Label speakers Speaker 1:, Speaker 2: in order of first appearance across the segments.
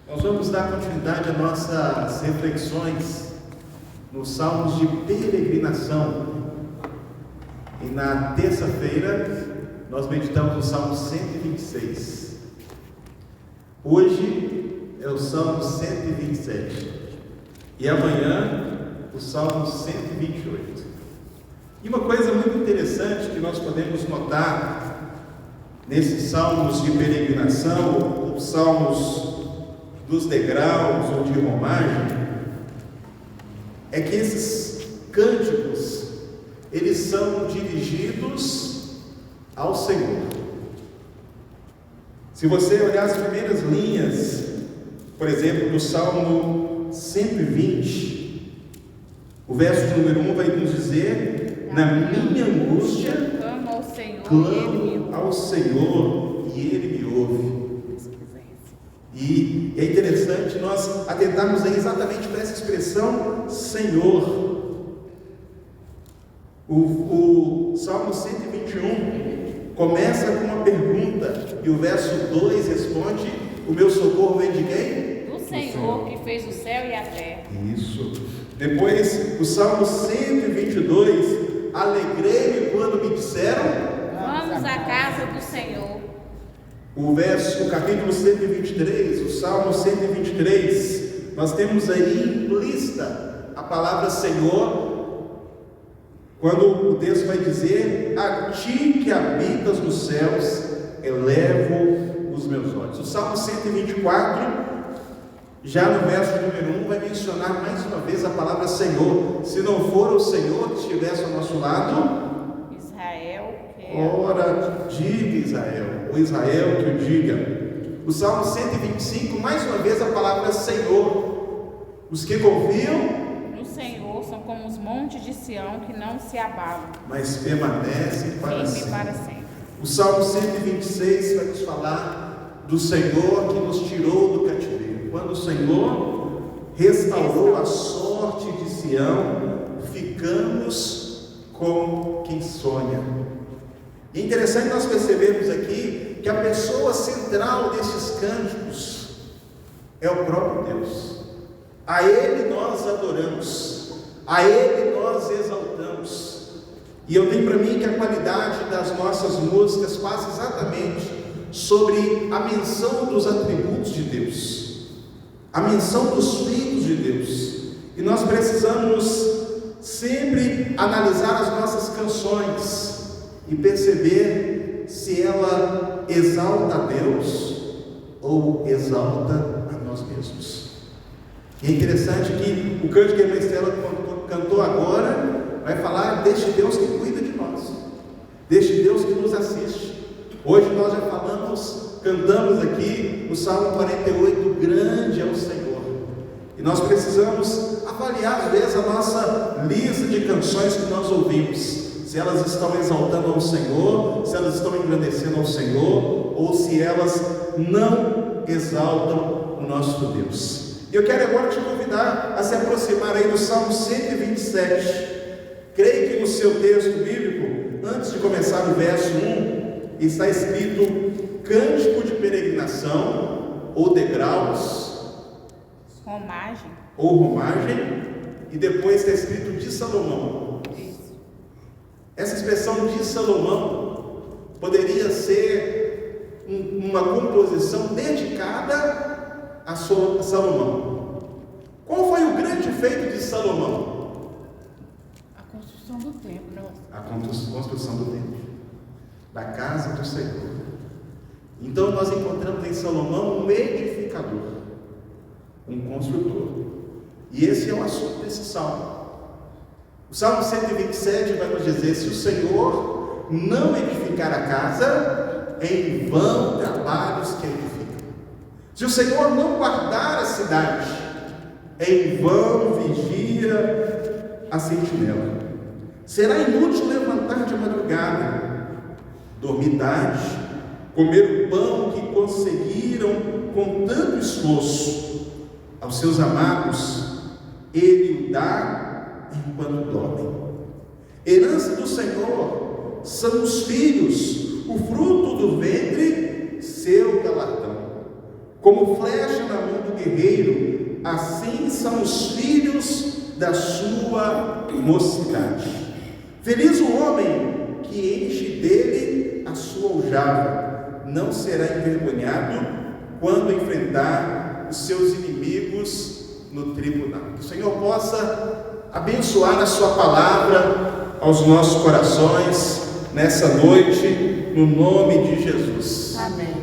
Speaker 1: Nós vamos dar continuidade às nossas reflexões nos Salmos de peregrinação. E na terça-feira nós meditamos no Salmo 126. Hoje é o Salmo 127 e amanhã o Salmo 128. E uma coisa muito interessante que nós podemos notar nesses salmos de peregrinação, ou salmos dos degraus ou de romagem, é que esses cânticos, eles são dirigidos ao Senhor. Se você olhar as primeiras linhas, por exemplo, do Salmo 120, o verso de número 1 vai nos dizer: na minha angústia, clamo ao Senhor e Ele me ouve. E é interessante nós atentarmos aí exatamente para essa expressão Senhor. O Salmo 121 começa com uma pergunta e o verso 2 responde: o meu socorro vem de quem?
Speaker 2: Do Senhor que fez o céu e a terra.
Speaker 1: Isso. Depois o Salmo 122: alegrei-me quando me disseram:
Speaker 2: vamos à casa do Senhor.
Speaker 1: O capítulo 123, o Salmo 123, nós temos aí implícita a palavra Senhor, quando o texto vai dizer: a ti que habitas nos céus, elevo os meus olhos. O Salmo 124, já no verso número 1, vai mencionar mais uma vez a palavra Senhor. Se não for o Senhor que estivesse ao nosso lado, ora, diga Israel, o Israel que o diga. O Salmo 125, mais uma vez a palavra Senhor. Os que confiam
Speaker 2: no Senhor são como os montes de Sião que não se abalam,
Speaker 1: mas permanecem para
Speaker 2: sempre.
Speaker 1: O Salmo 126 vai nos falar do Senhor que nos tirou do cativeiro. Quando o Senhor restaurou a sorte de Sião, ficamos como quem sonha. E é interessante nós percebermos aqui que a pessoa central desses cânticos é o próprio Deus. A Ele nós adoramos, a Ele nós exaltamos. E eu tenho para mim que a qualidade das nossas músicas passa exatamente sobre a menção dos atributos de Deus, a menção dos feitos de Deus. E nós precisamos sempre analisar as nossas canções e perceber se ela exalta a Deus ou exalta a nós mesmos. E é interessante que o cântico que a irmã Estela cantou agora vai falar deste Deus que cuida de nós, deste Deus que nos assiste. Hoje nós já cantamos aqui o Salmo 48, grande é o Senhor. E nós precisamos avaliar às vezes a nossa lista de canções que nós ouvimos, se elas estão exaltando ao Senhor, se elas estão engrandecendo ao Senhor, ou se elas não exaltam o nosso Deus. E eu quero agora te convidar a se aproximar aí do Salmo 127. Creio que no seu texto bíblico, antes de começar o verso 1, está escrito cântico de peregrinação, ou degraus, romagem, e depois está escrito de Salomão. Essa expressão de Salomão poderia ser uma composição dedicada a Salomão. Qual foi o grande feito de Salomão?
Speaker 2: A construção do templo.
Speaker 1: A construção do templo, da casa do Senhor. Então nós encontramos em Salomão um edificador, um construtor. E esse é o assunto desse salmo. O Salmo 127 vai nos dizer: se o Senhor não edificar a casa, em vão trabalhos que edificam. Se o Senhor não guardar a cidade, em vão vigia a sentinela. Será inútil levantar de madrugada, dormir tarde, comer o pão que conseguiram com tanto esforço. Aos seus amados Ele o dá enquanto dormem. Herança do Senhor são os filhos, o fruto do ventre, seu galardão. Como flecha na mão do guerreiro, assim são os filhos da sua mocidade. Feliz o homem que enche dele a sua aljava, não será envergonhado quando enfrentar os seus inimigos no tribunal. Que o Senhor possa abençoar a sua palavra aos nossos corações nessa noite, no nome de Jesus.
Speaker 2: Amém.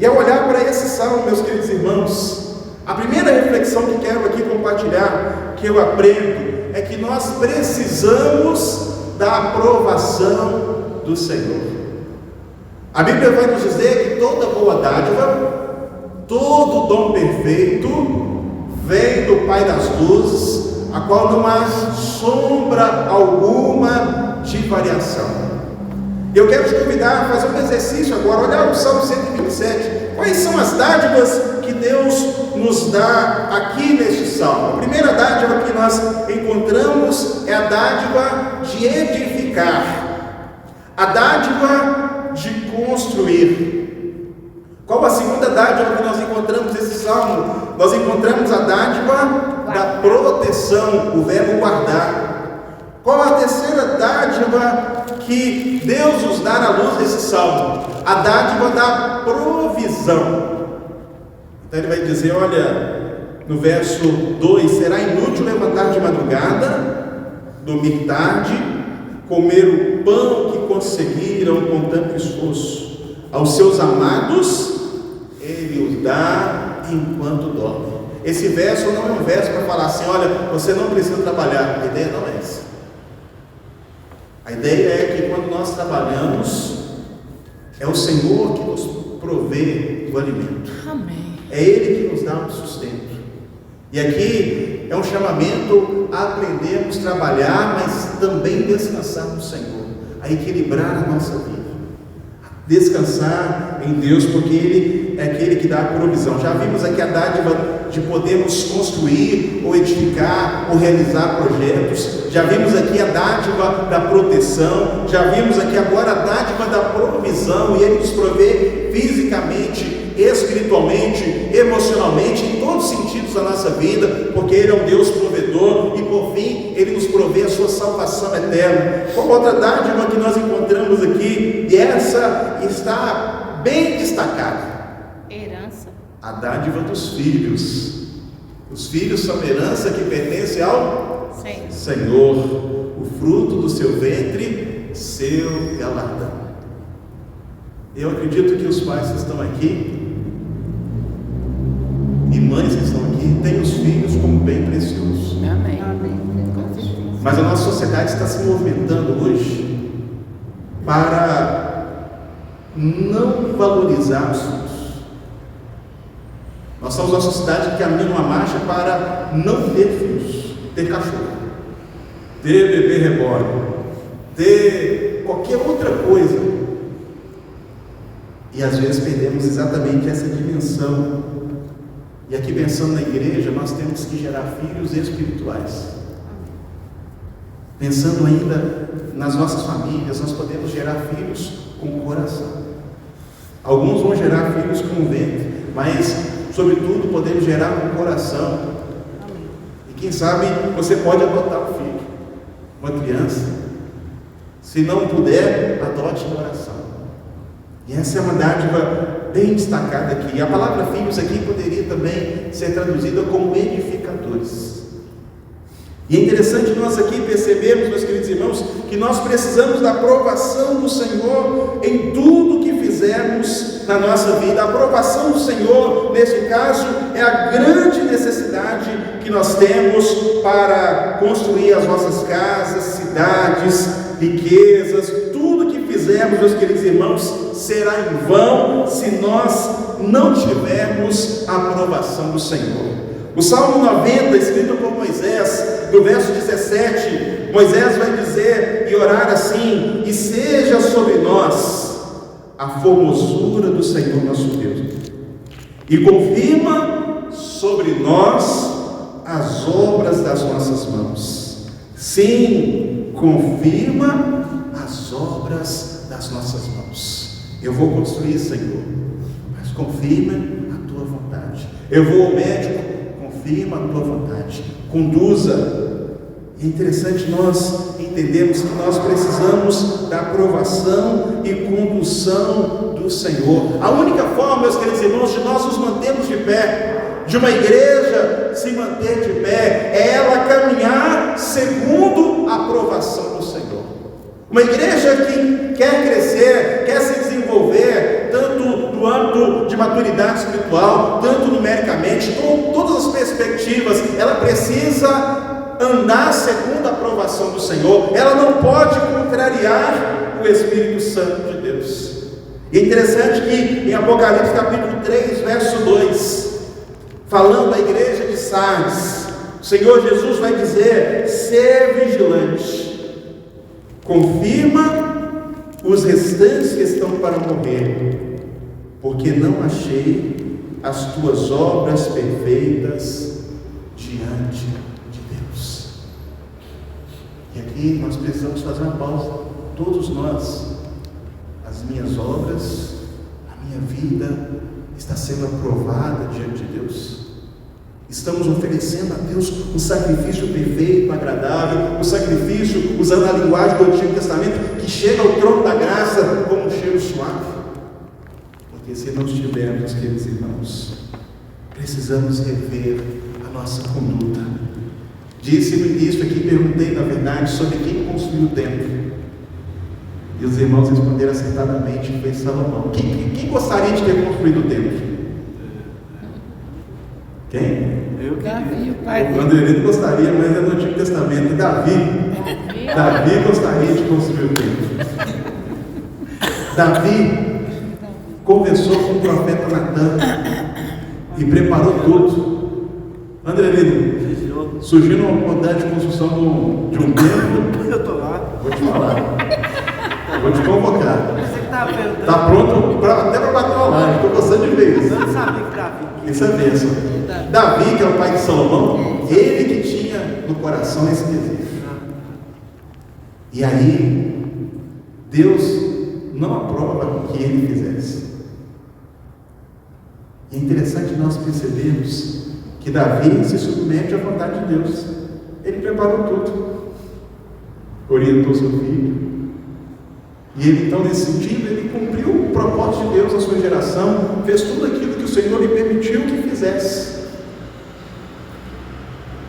Speaker 1: E ao olhar para esse salmo, meus queridos irmãos, a primeira reflexão que quero aqui compartilhar, que eu aprendo, é que nós precisamos da aprovação do Senhor. A Bíblia vai nos dizer que toda boa dádiva, todo dom perfeito, vem do Pai das luzes, a qual não há sombra alguma de variação. Eu quero te convidar a fazer um exercício agora, olhar o Salmo 127. Quais são as dádivas que Deus nos dá aqui neste Salmo? A primeira dádiva que nós encontramos é a dádiva de edificar, a dádiva de construir. Qual a segunda dádiva que nós encontramos nesse Salmo? Nós encontramos a dádiva da proteção, o verbo guardar. Qual a terceira dádiva que Deus nos dá à luz desse salmo? A dádiva da provisão. Então ele vai dizer, olha, no verso 2, será inútil levantar de madrugada, dormir tarde, comer o pão que conseguiram com tanto esforço. Aos seus amados, ele os dá enquanto dorme. Esse verso não é um verso para falar assim, olha, você não precisa trabalhar. A ideia não é essa. A ideia é que quando nós trabalhamos, é o Senhor que nos provê o alimento.
Speaker 2: Amém.
Speaker 1: É Ele que nos dá o sustento. E aqui é um chamamento a aprendermos a trabalhar, mas também descansar no Senhor, a equilibrar a nossa vida. Descansar em Deus, porque Ele é aquele que dá a provisão. Já vimos aqui a dádiva de podermos construir, ou edificar, ou realizar projetos. Já vimos aqui a dádiva da proteção. Já vimos aqui agora a dádiva da provisão. E Ele nos provê fisicamente, espiritualmente, emocionalmente, em todos os sentidos da nossa vida, porque Ele é um Deus provedor. E por fim, Ele nos provê a sua salvação eterna. Qual outra dádiva que nós encontramos aqui? E essa está bem destacada.
Speaker 2: Herança.
Speaker 1: A dádiva dos filhos. Os filhos são herança que pertence ao Senhor. O fruto do seu ventre, seu galardão. Eu acredito que os pais que estão aqui e mães que estão aqui têm os filhos como bem precioso.
Speaker 2: Amém.
Speaker 1: Mas a nossa sociedade está se movimentando hoje para não valorizar os filhos. Nós somos uma sociedade que caminha numa marcha para não ter filhos, ter cachorro, ter bebê reborn, ter qualquer outra coisa. E às vezes perdemos exatamente essa dimensão. E aqui pensando na igreja, nós temos que gerar filhos espirituais. Pensando ainda nas nossas famílias, nós podemos gerar filhos com o coração. Alguns vão gerar filhos com o ventre, mas sobretudo podemos gerar com o coração. E quem sabe você pode adotar um filho, uma criança. Se não puder, adote no coração. E essa é uma dádiva bem destacada aqui. E a palavra filhos aqui poderia também ser traduzida como edificadores. E é interessante nós aqui percebermos, meus queridos irmãos, que nós precisamos da aprovação do Senhor em tudo que fizermos na nossa vida. A aprovação do Senhor, neste caso, é a grande necessidade que nós temos para construir as nossas casas, cidades, riquezas. Tudo que fizermos, meus queridos irmãos, será em vão se nós não tivermos a aprovação do Senhor. O Salmo 90, escrito por Moisés, do verso 17, Moisés vai dizer e orar assim: e seja sobre nós a formosura do Senhor nosso Deus, e confirma sobre nós as obras das nossas mãos. Sim, confirma as obras das nossas mãos. Eu vou construir, Senhor, mas confirma a tua vontade. vontade. Eu vou ao médico, confirma a tua vontade, conduza. É interessante nós entendermos que nós precisamos da aprovação e condução do Senhor. A única forma, meus queridos irmãos, de nós nos mantermos de pé, de uma igreja se manter de pé, é ela caminhar segundo a aprovação do Senhor. Uma igreja que quer crescer, quer se desenvolver, tanto no âmbito de maturidade espiritual, tanto numericamente, com todas as perspectivas, ela precisa andar segundo a aprovação do Senhor. Ela não pode contrariar o Espírito Santo de Deus. E é interessante que em Apocalipse capítulo 3, verso 2, falando à igreja de Sardes, o Senhor Jesus vai dizer: ser vigilante, confirma os restantes que estão para morrer, porque não achei as tuas obras perfeitas diante de Deus. E aqui nós precisamos fazer uma pausa, todos nós. As minhas obras, a minha vida está sendo aprovada diante de Deus? Estamos oferecendo a Deus um sacrifício perfeito, agradável, um sacrifício, usando a linguagem do Antigo Testamento, que chega ao trono da graça como um cheiro suave? Porque se não estivermos, queridos irmãos, precisamos rever a nossa conduta. Disse no início aqui, perguntei na verdade sobre quem construiu o templo. E os irmãos responderam acertadamente: foi Salomão. Quem gostaria de ter construído o templo? Quem?
Speaker 2: Davi, o pai dele.
Speaker 1: O Andrelino gostaria, mas é no Antigo Testamento. Davi gostaria de construir o templo. Davi conversou com o profeta Natan e preparou tudo. Andrelino, surgiu uma oportunidade de construção de um templo.
Speaker 3: Eu estou lá.
Speaker 1: Vou te falar. Vou te convocar.
Speaker 3: Você que está perguntando.
Speaker 1: Está pronto até para bater uma live. Estou gostando de ver isso.
Speaker 3: Eu não sabia que Davi.
Speaker 1: Isso é bênção. Davi, que é o pai de Salomão, ele que tinha no coração esse desejo. E aí, Deus não aprova que ele fizesse. E é interessante nós percebermos que Davi se submete à vontade de Deus. Ele preparou tudo, orientou seu filho. E ele, então, nesse sentido, ele cumpriu o propósito de Deus na sua geração, fez tudo aquilo que o Senhor lhe permitiu que fizesse.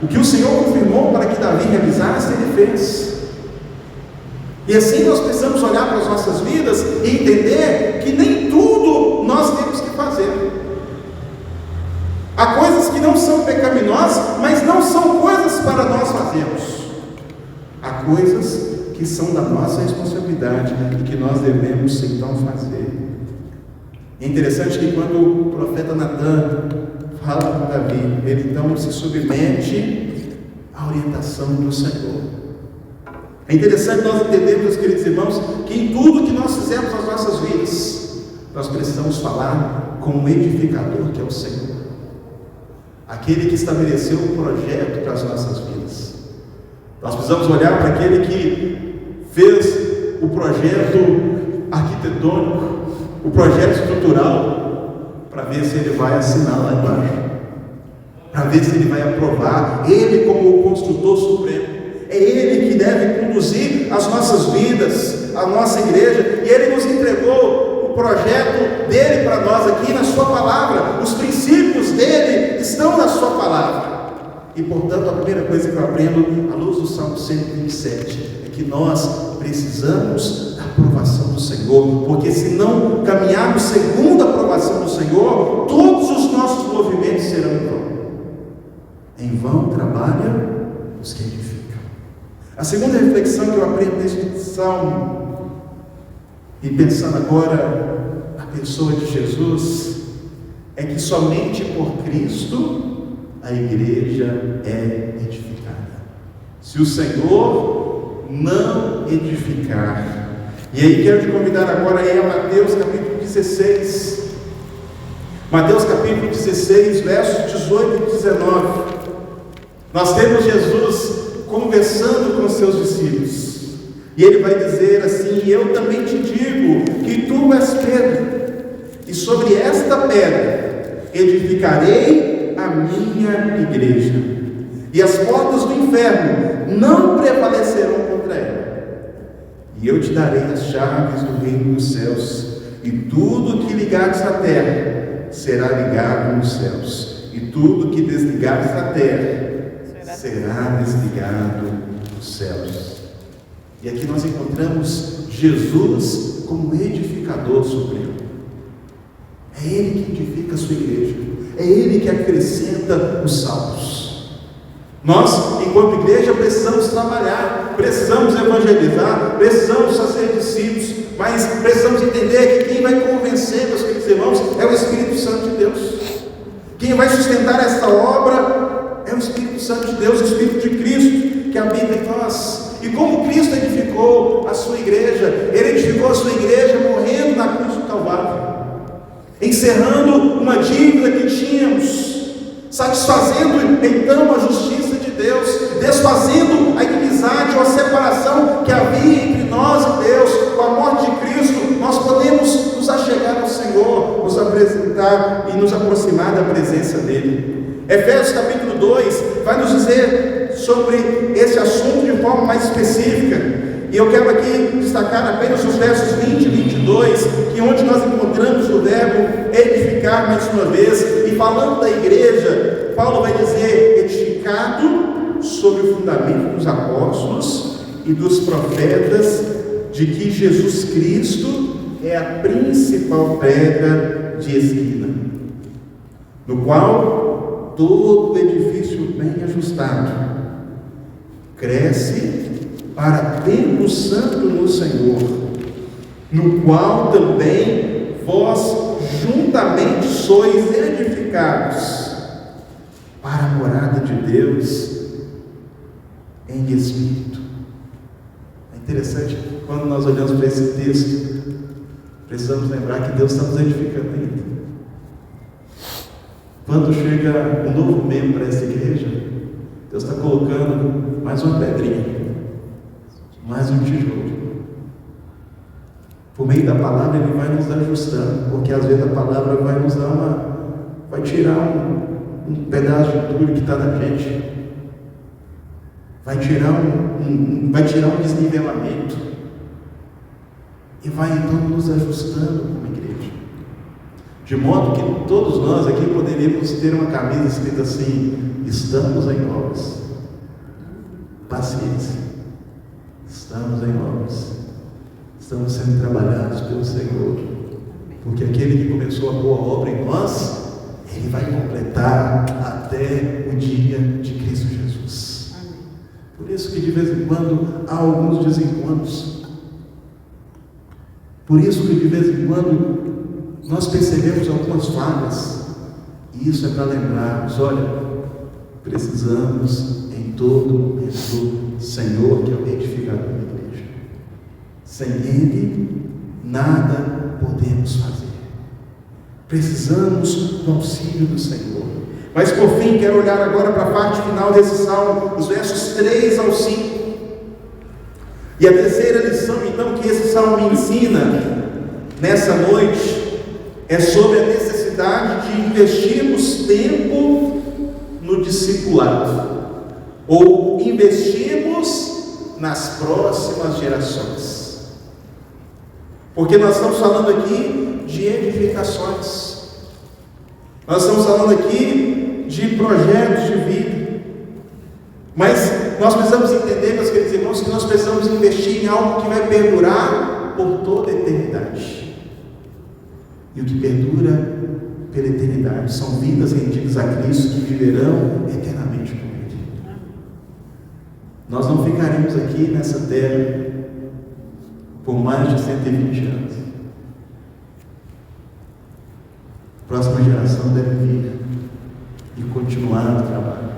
Speaker 1: O que o Senhor confirmou para que Davi realizasse, ele fez. E assim nós precisamos olhar para as nossas vidas e entender que nem tudo nós temos que fazer. Há coisas que não são pecaminosas, mas não são coisas para nós fazermos. Há coisas que são da nossa responsabilidade e que nós devemos então fazer. É interessante que quando o profeta Natan fala com Davi, ele então se submete à orientação do Senhor. É interessante nós entendermos, queridos irmãos, que em tudo que nós fizemos nas nossas vidas, nós precisamos falar com o edificador, que é o Senhor, aquele que estabeleceu um projeto para as nossas vidas. Nós precisamos olhar para aquele que fez o projeto arquitetônico, o projeto estrutural, para ver se ele vai assinar lá embaixo, para ver se ele vai aprovar. Ele, como o construtor supremo, é ele que deve conduzir as nossas vidas, a nossa igreja, e ele nos entregou o projeto dele para nós aqui na sua palavra. Os princípios dele estão na sua palavra. E portanto, a primeira coisa que eu aprendo à luz do Salmo 127 é que nós precisamos da aprovação do Senhor, porque se não caminharmos segundo a aprovação do Senhor, todos os nossos movimentos serão em vão. Em vão trabalha os que edificam. A segunda reflexão que eu aprendo neste salmo, e pensando agora na pessoa de Jesus, é que somente por Cristo a igreja é edificada. Se o Senhor não edificar, e aí quero te convidar agora a Mateus capítulo 16, Mateus capítulo 16, versos 18 e 19, nós temos Jesus conversando com seus discípulos, e ele vai dizer assim: eu também te digo que tu és Pedro, e sobre esta pedra edificarei a minha igreja, e as portas do inferno não prevalecerão contra ela. E eu te darei as chaves do reino dos céus, e tudo que ligares na terra será ligado nos céus, e tudo que desligares na terra será desligado nos céus. E aqui nós encontramos Jesus como edificador supremo. É Ele que edifica a sua igreja, é Ele que acrescenta os salvos. Nós, enquanto igreja, precisamos trabalhar, precisamos evangelizar, precisamos fazer discípulos, mas precisamos entender que quem vai convencer, meus queridos irmãos, é o Espírito Santo de Deus. Quem vai sustentar esta obra é o Espírito Santo de Deus, o Espírito de Cristo que habita em nós. E como Cristo edificou a sua igreja, Ele edificou a sua igreja morrendo na cruz do Calvário, encerrando uma dívida que tínhamos, satisfazendo então a justiça de Deus, desfazendo a inimizade ou a separação que havia entre nós e Deus. Com a morte de Cristo, nós podemos nos achegar ao Senhor, nos apresentar e nos aproximar da presença dEle. Efésios capítulo 2 vai nos dizer sobre esse assunto de forma mais específica. E eu quero aqui destacar apenas os versos 20 e 22, que onde nós encontramos o verbo edificar mais uma vez. E falando da igreja, Paulo vai dizer: edificado sobre o fundamento dos apóstolos e dos profetas, de que Jesus Cristo é a principal pedra de esquina, no qual todo edifício bem ajustado cresce para templo santo no Senhor, no qual também vós juntamente sois edificados para a morada de Deus em Espírito. É interessante, quando nós olhamos para esse texto, precisamos lembrar que Deus está nos edificando ainda. Quando chega um novo membro para essa igreja, Deus está colocando mais uma pedrinha, mais um tijolo. Por meio da palavra Ele vai nos ajustando, porque às vezes a palavra vai nos dar vai tirar um pedaço de tudo que está na gente, vai tirar um desnivelamento, e vai então nos ajustando como igreja, de modo que todos nós aqui poderíamos ter uma camisa escrita assim: estamos em obras. Paciência, estamos em obras, estamos sendo trabalhados pelo Senhor, porque aquele que começou a boa obra em nós, Ele vai completar até o dia de Cristo Jesus. Por isso que de vez em quando há alguns desencontros, por isso que de vez em quando nós percebemos algumas falhas, e isso é para lembrarmos: olha, precisamos em todo momento do Senhor, que é o edificador da igreja. Sem Ele, nada podemos fazer. Precisamos do auxílio do Senhor. Mas por fim, quero olhar agora para a parte final desse salmo, os versos 3 ao 5. E a terceira lição, então, que esse salmo me ensina nessa noite é sobre a necessidade de investirmos tempo no discipulado, ou investirmos nas próximas gerações, porque nós estamos falando aqui de edificações, nós estamos falando aqui de projetos de vida, mas nós precisamos entender, meus queridos irmãos, que nós precisamos investir em algo que vai perdurar por toda a eternidade. E o que perdura pela eternidade são vidas rendidas a Cristo, que viverão eternamente com Ele. Nós não ficaremos aqui nessa terra por mais de 120 anos. A próxima geração deve vir e continuar o trabalho.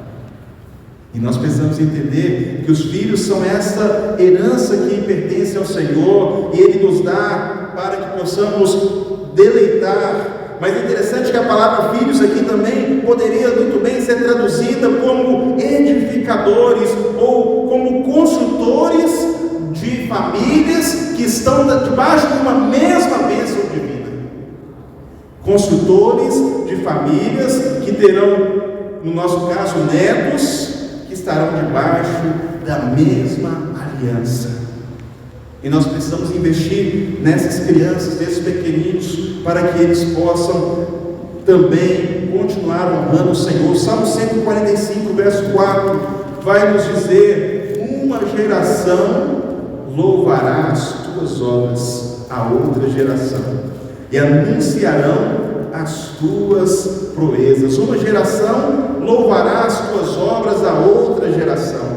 Speaker 1: E nós precisamos entender que os filhos são essa herança que pertence ao Senhor, e Ele nos dá para que possamos deleitar. Mas é interessante que a palavra filhos aqui também poderia muito bem ser traduzida como edificadores, ou como construtores de famílias que estão debaixo de uma mesma bênção divina. Construtores de famílias que terão, no nosso caso, netos que estarão debaixo da mesma aliança. E nós precisamos investir nessas crianças, nesses pequeninos, para que eles possam também continuar honrando o Senhor. Salmo 145, verso 4, vai nos dizer: uma geração louvará as tuas obras a outra geração, e anunciarão as tuas proezas. Uma geração louvará as tuas obras a outra geração,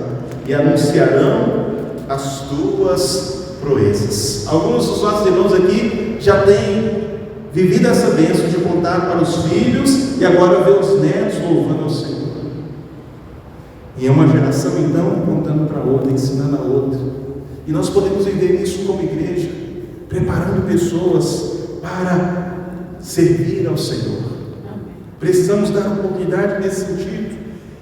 Speaker 1: e anunciarão as tuas proezas. Alguns dos nossos irmãos aqui já têm vivido essa bênção de contar para os filhos e agora ver os netos louvando ao Senhor. E é uma geração então contando para outra, ensinando a outra. E nós podemos viver isso como igreja, preparando pessoas para servir ao Senhor. Precisamos dar oportunidade nesse sentido.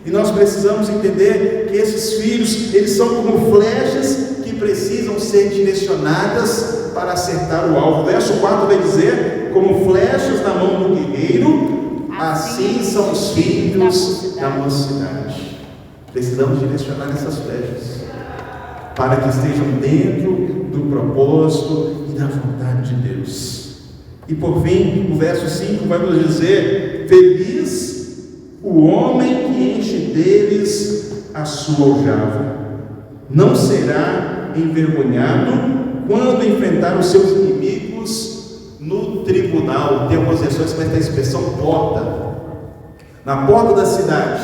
Speaker 1: E nós precisamos entender que esses filhos, eles são como flechas que precisam ser direcionadas para acertar o alvo. O verso 4 vai dizer: como flechas na mão do guerreiro, assim são os filhos da mocidade. Precisamos direcionar essas flechas para que estejam dentro do propósito e da vontade de Deus. E por fim, o verso 5 vai nos dizer: feliz o homem que enche deles a sua aljava, não será envergonhado quando enfrentar os seus inimigos no tribunal. Tem algumas versões que vai ter a expressão porta. Na porta da cidade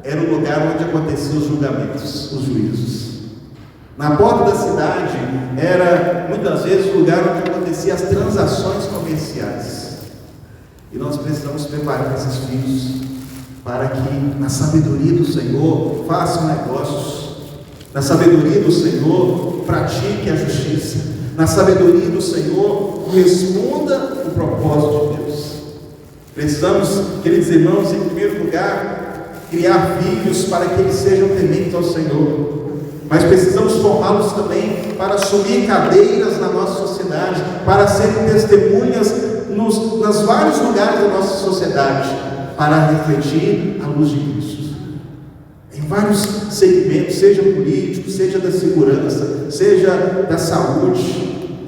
Speaker 1: era o lugar onde aconteciam os julgamentos, os juízos. Na porta da cidade era muitas vezes o lugar onde aconteciam as transações comerciais. E nós precisamos preparar esses filhos para que, na sabedoria do Senhor, façam negócios. Na sabedoria do Senhor, pratique a justiça. Na sabedoria do Senhor, corresponda o propósito de Deus. Precisamos, queridos irmãos, em primeiro lugar, criar filhos para que eles sejam tementes ao Senhor. Mas precisamos formá-los também para assumir cadeiras na nossa sociedade, para serem testemunhas nos vários lugares da nossa sociedade, para refletir a luz de Cristo. Em vários segmentos, seja político, seja da segurança, seja da saúde,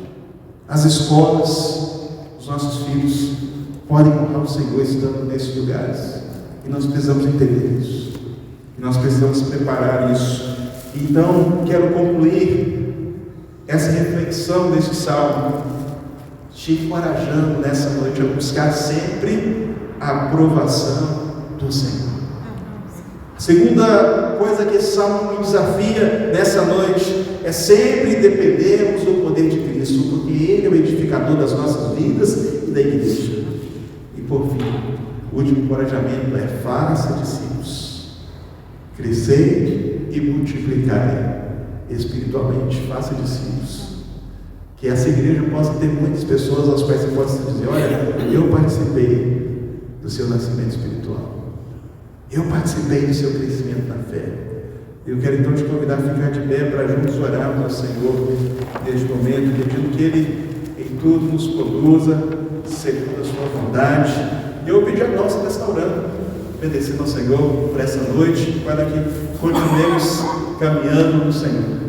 Speaker 1: as escolas, os nossos filhos podem honrar o Senhor estando nesses lugares. E nós precisamos entender isso. E nós precisamos preparar isso. Então, quero concluir essa reflexão desse salmo, te encorajando nessa noite a buscar sempre a aprovação do Senhor. A segunda coisa que esse salmo nos desafia nessa noite é sempre dependermos do poder de Cristo, porque Ele é o edificador das nossas vidas e da igreja. E por fim, o último encorajamento é: faça discípulos, crescei e multiplicai espiritualmente. Faça discípulos, que essa igreja possa ter muitas pessoas às quais você possa dizer: olha, eu participei do seu nascimento espiritual, eu participei do seu crescimento na fé. Eu quero então te convidar a ficar de pé para juntos orarmos ao Senhor neste momento, pedindo que Ele em tudo nos conduza segundo a sua vontade. E eu pedi a nossa restaurando, obedecendo ao Senhor por essa noite, para que continuemos caminhando no Senhor.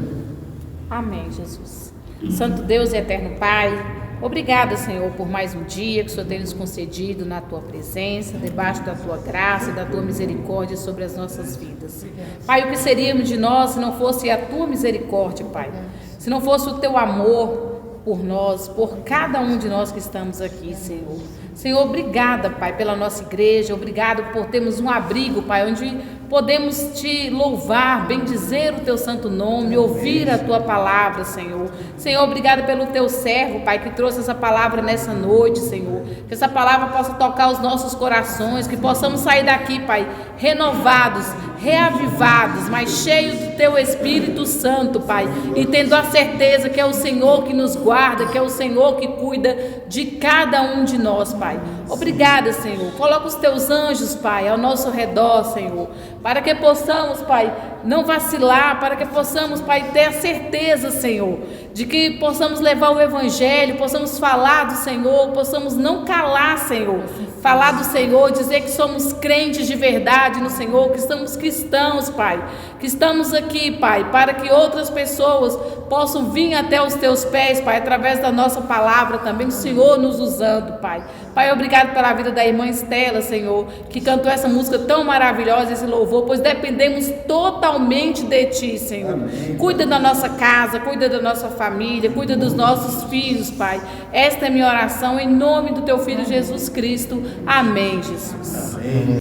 Speaker 2: Amém, Jesus. Santo Deus e eterno Pai, obrigada, Senhor, por mais um dia que o Senhor tem nos concedido na Tua presença, debaixo da Tua graça e da Tua misericórdia sobre as nossas vidas. Pai, o que seríamos de nós se não fosse a Tua misericórdia, Pai? Se não fosse o Teu amor por nós, por cada um de nós que estamos aqui, Senhor. Senhor, obrigada, Pai, pela nossa igreja, obrigado por termos um abrigo, Pai, onde podemos Te louvar, bendizer o Teu santo nome, ouvir a Tua palavra, Senhor. Senhor, obrigado pelo Teu servo, Pai, que trouxe essa palavra nessa noite, Senhor. Que essa palavra possa tocar os nossos corações, que possamos sair daqui, Pai, renovados, reavivados, mas cheios do Teu Espírito Santo, Pai, e tendo a certeza que é o Senhor que nos guarda, que é o Senhor que cuida de cada um de nós, Pai. Obrigada, Senhor. Coloca os Teus anjos, Pai, ao nosso redor, Senhor, para que possamos, Pai, não vacilar, para que possamos, Pai, ter a certeza, Senhor, de que possamos levar o Evangelho, possamos falar do Senhor, possamos não calar, Senhor, falar do Senhor, dizer que somos crentes de verdade no Senhor, que somos cristãos, Pai, que estamos aqui, Pai, para que outras pessoas possam vir até os Teus pés, Pai, através da nossa palavra também, o Senhor nos usando, Pai. Pai, obrigado pela vida da irmã Estela, Senhor, que cantou essa música tão maravilhosa, esse louvor, pois dependemos totalmente de Ti, Senhor. Amém. Cuida da nossa casa, cuida da nossa família, cuida dos nossos filhos, Pai. Esta é minha oração em nome do Teu Filho Jesus Cristo. Amém, Jesus.
Speaker 1: Amém.